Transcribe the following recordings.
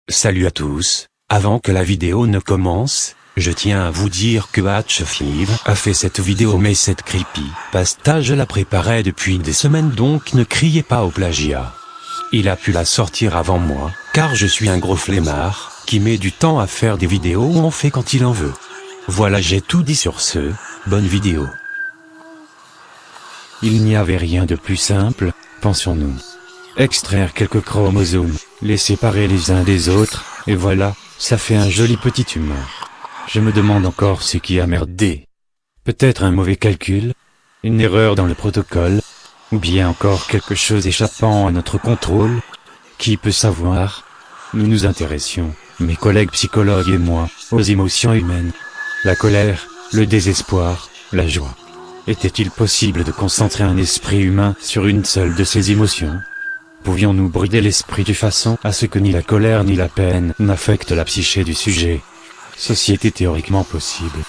Salut à tous, avant que la vidéo ne commence, je tiens à vous dire que Hatchfive a fait cette vidéo, mais cette creepypasta je la préparais depuis des semaines, donc ne criez pas au plagiat. Il a pu la sortir avant moi, car je suis un gros flemmard, qui met du temps à faire des vidéos où on fait quand il en veut. Voilà, j'ai tout dit sur ce, bonne vidéo. Il n'y avait rien de plus simple, pensions-nous. Extraire quelques chromosomes, les séparer les uns des autres, et voilà, ça fait un joli petit humain. Je me demande encore ce qui a merdé. Peut-être un mauvais calcul, une erreur dans le protocole, ou bien encore quelque chose échappant à notre contrôle. Qui peut savoir? Nous nous intéressions, mes collègues psychologues et moi, aux émotions humaines. La colère, le désespoir, la joie. Était-il possible de concentrer un esprit humain sur une seule de ces émotions? Pouvions-nous brider l'esprit de façon à ce que ni la colère ni la peine n'affectent la psyché du sujet? Ceci était théoriquement possible.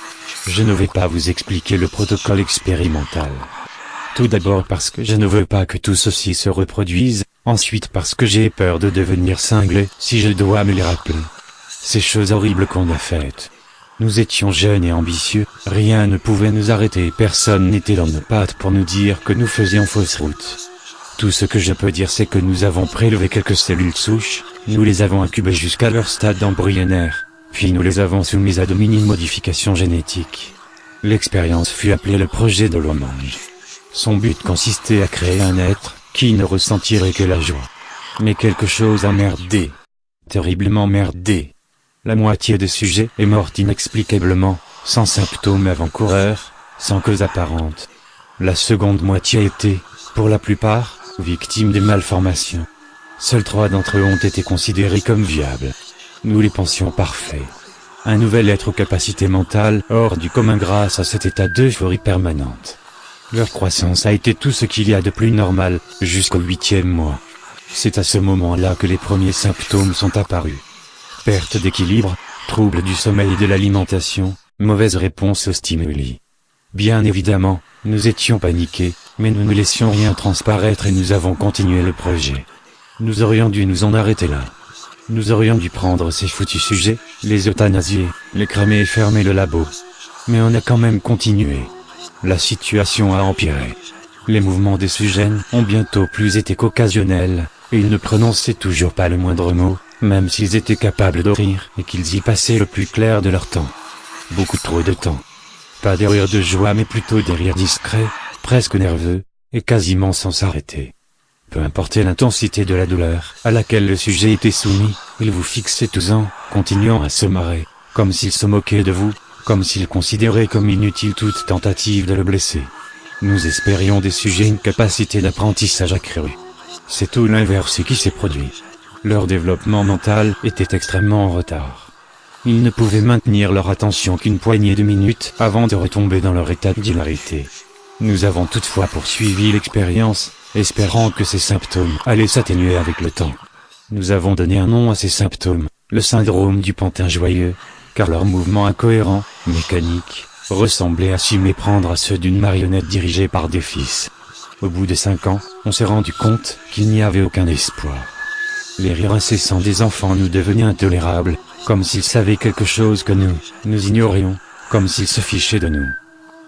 Je ne vais pas vous expliquer le protocole expérimental. Tout d'abord parce que je ne veux pas que tout ceci se reproduise, ensuite parce que j'ai peur de devenir cinglé si je dois me les rappeler. Ces choses horribles qu'on a faites. Nous étions jeunes et ambitieux, rien ne pouvait nous arrêter et personne n'était dans nos pattes pour nous dire que nous faisions fausse route. Tout ce que je peux dire, c'est que nous avons prélevé quelques cellules souches, nous les avons incubées jusqu'à leur stade embryonnaire, puis nous les avons soumises à de minimes modifications génétiques. L'expérience fut appelée le projet de Lomange. Son but consistait à créer un être qui ne ressentirait que la joie. Mais quelque chose a merdé. Terriblement merdé. La moitié des sujets est morte inexplicablement, sans symptômes avant-coureurs, sans cause apparente. La seconde moitié était, pour la plupart, victimes des malformations. Seuls 3 d'entre eux ont été considérés comme viables. Nous les pensions parfaits. Un nouvel être aux capacités mentales hors du commun grâce à cet état d'euphorie permanente. Leur croissance a été tout ce qu'il y a de plus normal, jusqu'au 8e mois. C'est à ce moment-là que les premiers symptômes sont apparus. Perte d'équilibre, troubles du sommeil et de l'alimentation, mauvaise réponse aux stimuli. Bien évidemment, nous étions paniqués, mais nous ne laissions rien transparaître et nous avons continué le projet. Nous aurions dû nous en arrêter là. Nous aurions dû prendre ces foutus sujets, les euthanasier, les cramer et fermer le labo. Mais on a quand même continué. La situation a empiré. Les mouvements des sujets ont bientôt plus été qu'occasionnels, et ils ne prononçaient toujours pas le moindre mot, même s'ils étaient capables de rire et qu'ils y passaient le plus clair de leur temps. Beaucoup trop de temps. Pas des rires de joie mais plutôt des rires discrets, presque nerveux, et quasiment sans s'arrêter. Peu importe l'intensité de la douleur à laquelle le sujet était soumis, il vous fixait tous en continuant à se marrer, comme s'il se moquait de vous, comme s'il considérait comme inutile toute tentative de le blesser. Nous espérions des sujets une capacité d'apprentissage accrue. C'est tout l'inverse qui s'est produit. Leur développement mental était extrêmement en retard. Ils ne pouvaient maintenir leur attention qu'une poignée de minutes avant de retomber dans leur état d'hilarité. Nous avons toutefois poursuivi l'expérience, espérant que ces symptômes allaient s'atténuer avec le temps. Nous avons donné un nom à ces symptômes, le syndrome du pantin joyeux, car leurs mouvements incohérents, mécaniques, ressemblaient à s'y méprendre à ceux d'une marionnette dirigée par des fils. Au bout de 5 ans, on s'est rendu compte qu'il n'y avait aucun espoir. Les rires incessants des enfants nous devenaient intolérables, comme s'ils savaient quelque chose que nous ignorions, comme s'ils se fichaient de nous.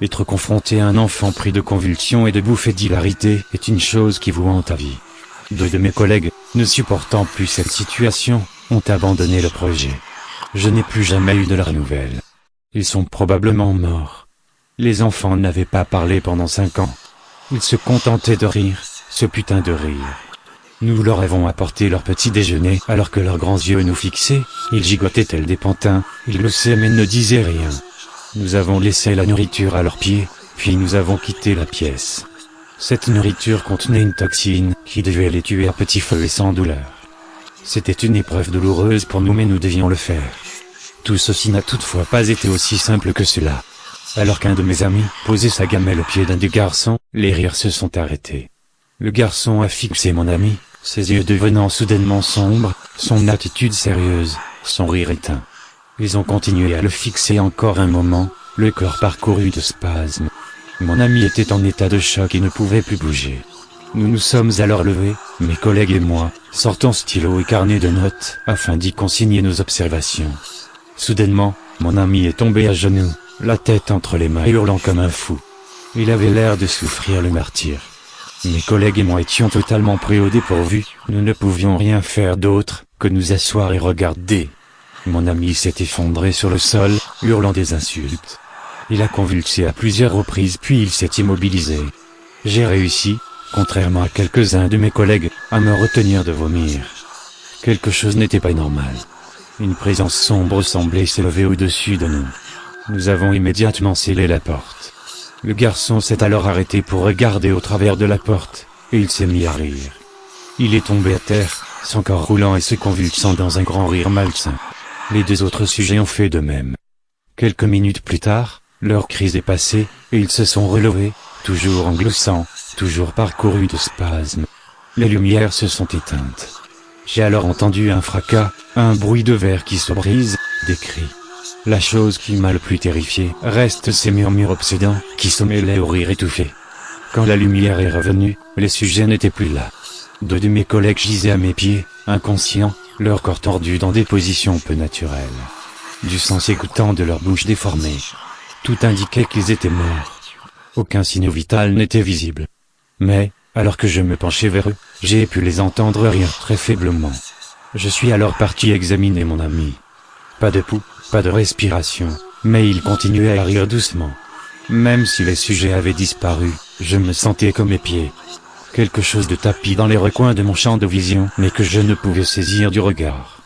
Être confronté à un enfant pris de convulsions et de bouffées d'hilarité est une chose qui vous hante à vie. 2 de mes collègues, ne supportant plus cette situation, ont abandonné le projet. Je n'ai plus jamais eu de leurs nouvelles. Ils sont probablement morts. Les enfants n'avaient pas parlé pendant 5 ans. Ils se contentaient de rire, ce putain de rire. Nous leur avons apporté leur petit déjeuner alors que leurs grands yeux nous fixaient, ils gigotaient tels des pantins, ils le savaient mais ne disaient rien. Nous avons laissé la nourriture à leurs pieds, puis nous avons quitté la pièce. Cette nourriture contenait une toxine qui devait les tuer à petit feu et sans douleur. C'était une épreuve douloureuse pour nous mais nous devions le faire. Tout ceci n'a toutefois pas été aussi simple que cela. Alors qu'un de mes amis posait sa gamelle au pied d'un des garçons, les rires se sont arrêtés. Le garçon a fixé mon ami, ses yeux devenant soudainement sombres, son attitude sérieuse, son rire éteint. Ils ont continué à le fixer encore un moment, le corps parcouru de spasmes. Mon ami était en état de choc et ne pouvait plus bouger. Nous nous sommes alors levés, mes collègues et moi, sortons stylo et carnet de notes, afin d'y consigner nos observations. Soudainement, mon ami est tombé à genoux, la tête entre les mains et hurlant comme un fou. Il avait l'air de souffrir le martyre. Mes collègues et moi étions totalement pris au dépourvu, nous ne pouvions rien faire d'autre que nous asseoir et regarder. Mon ami s'est effondré sur le sol, hurlant des insultes. Il a convulsé à plusieurs reprises puis il s'est immobilisé. J'ai réussi, contrairement à quelques-uns de mes collègues, à me retenir de vomir. Quelque chose n'était pas normal. Une présence sombre semblait s'élever au-dessus de nous. Nous avons immédiatement scellé la porte. Le garçon s'est alors arrêté pour regarder au travers de la porte, et il s'est mis à rire. Il est tombé à terre, son corps roulant et se convulsant dans un grand rire malsain. Les deux autres sujets ont fait de même. Quelques minutes plus tard, leur crise est passée, et ils se sont relevés, toujours en gloussant, toujours parcourus de spasmes. Les lumières se sont éteintes. J'ai alors entendu un fracas, un bruit de verre qui se brise, des cris. La chose qui m'a le plus terrifié reste ces murmures obsédants, qui se mêlaient au rire étouffé. Quand la lumière est revenue, les sujets n'étaient plus là. Deux de mes collègues gisaient à mes pieds, inconscients, leur corps tordu dans des positions peu naturelles. Du sang s'écoutant de leur bouche déformée. Tout indiquait qu'ils étaient morts. Aucun signe vital n'était visible. Mais, alors que je me penchais vers eux, j'ai pu les entendre rire très faiblement. Je suis alors parti examiner mon ami. Pas de pouls, pas de respiration, mais il continuait à rire doucement. Même si les sujets avaient disparu, je me sentais comme épié. Quelque chose de tapis dans les recoins de mon champ de vision, mais que je ne pouvais saisir du regard.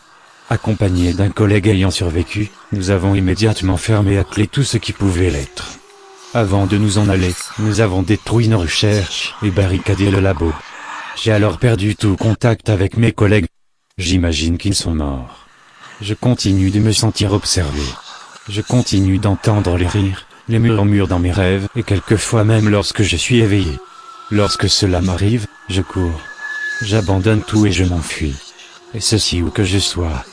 Accompagné d'un collègue ayant survécu, nous avons immédiatement fermé à clé tout ce qui pouvait l'être. Avant de nous en aller, nous avons détruit nos recherches et barricadé le labo. J'ai alors perdu tout contact avec mes collègues. J'imagine qu'ils sont morts. Je continue de me sentir observé. Je continue d'entendre les rires, les murmures dans mes rêves et quelquefois même lorsque je suis éveillé. Lorsque cela m'arrive, je cours. J'abandonne tout et je m'enfuis. Et ceci où que je sois.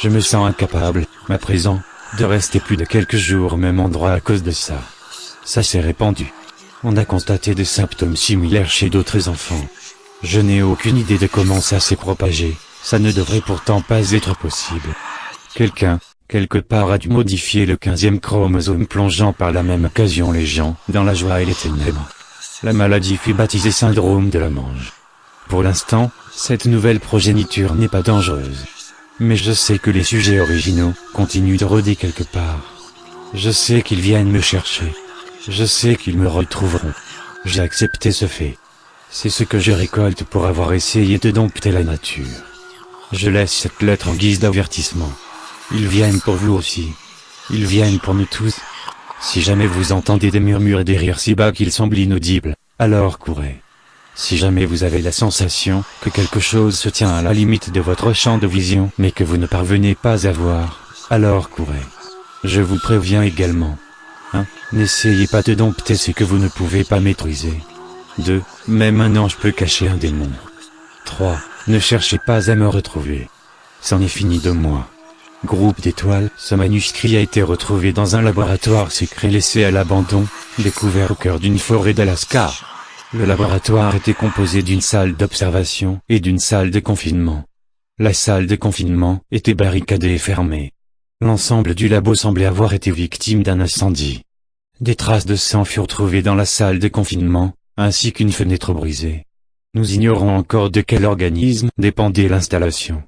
Je me sens incapable, à présent, de rester plus de quelques jours au même endroit à cause de ça. Ça s'est répandu. On a constaté des symptômes similaires chez d'autres enfants. Je n'ai aucune idée de comment ça s'est propagé, ça ne devrait pourtant pas être possible. Quelqu'un, quelque part a dû modifier le 15e chromosome plongeant par la même occasion les gens dans la joie et les ténèbres. La maladie fut baptisée syndrome de la mange. Pour l'instant, cette nouvelle progéniture n'est pas dangereuse. Mais je sais que les sujets originaux continuent de rôder quelque part. Je sais qu'ils viennent me chercher. Je sais qu'ils me retrouveront. J'ai accepté ce fait. C'est ce que je récolte pour avoir essayé de dompter la nature. Je laisse cette lettre en guise d'avertissement. Ils viennent pour vous aussi. Ils viennent pour nous tous. Si jamais vous entendez des murmures et des rires si bas qu'ils semblent inaudibles, alors courez. Si jamais vous avez la sensation que quelque chose se tient à la limite de votre champ de vision mais que vous ne parvenez pas à voir, alors courez. Je vous préviens également. 1. N'essayez pas de dompter ce que vous ne pouvez pas maîtriser. 2. Même un ange peut cacher un démon. 3. Ne cherchez pas à me retrouver. C'en est fini de moi. Groupe d'étoiles, ce manuscrit a été retrouvé dans un laboratoire secret laissé à l'abandon, découvert au cœur d'une forêt d'Alaska. Le laboratoire était composé d'une salle d'observation et d'une salle de confinement. La salle de confinement était barricadée et fermée. L'ensemble du labo semblait avoir été victime d'un incendie. Des traces de sang furent trouvées dans la salle de confinement, ainsi qu'une fenêtre brisée. Nous ignorons encore de quel organisme dépendait l'installation.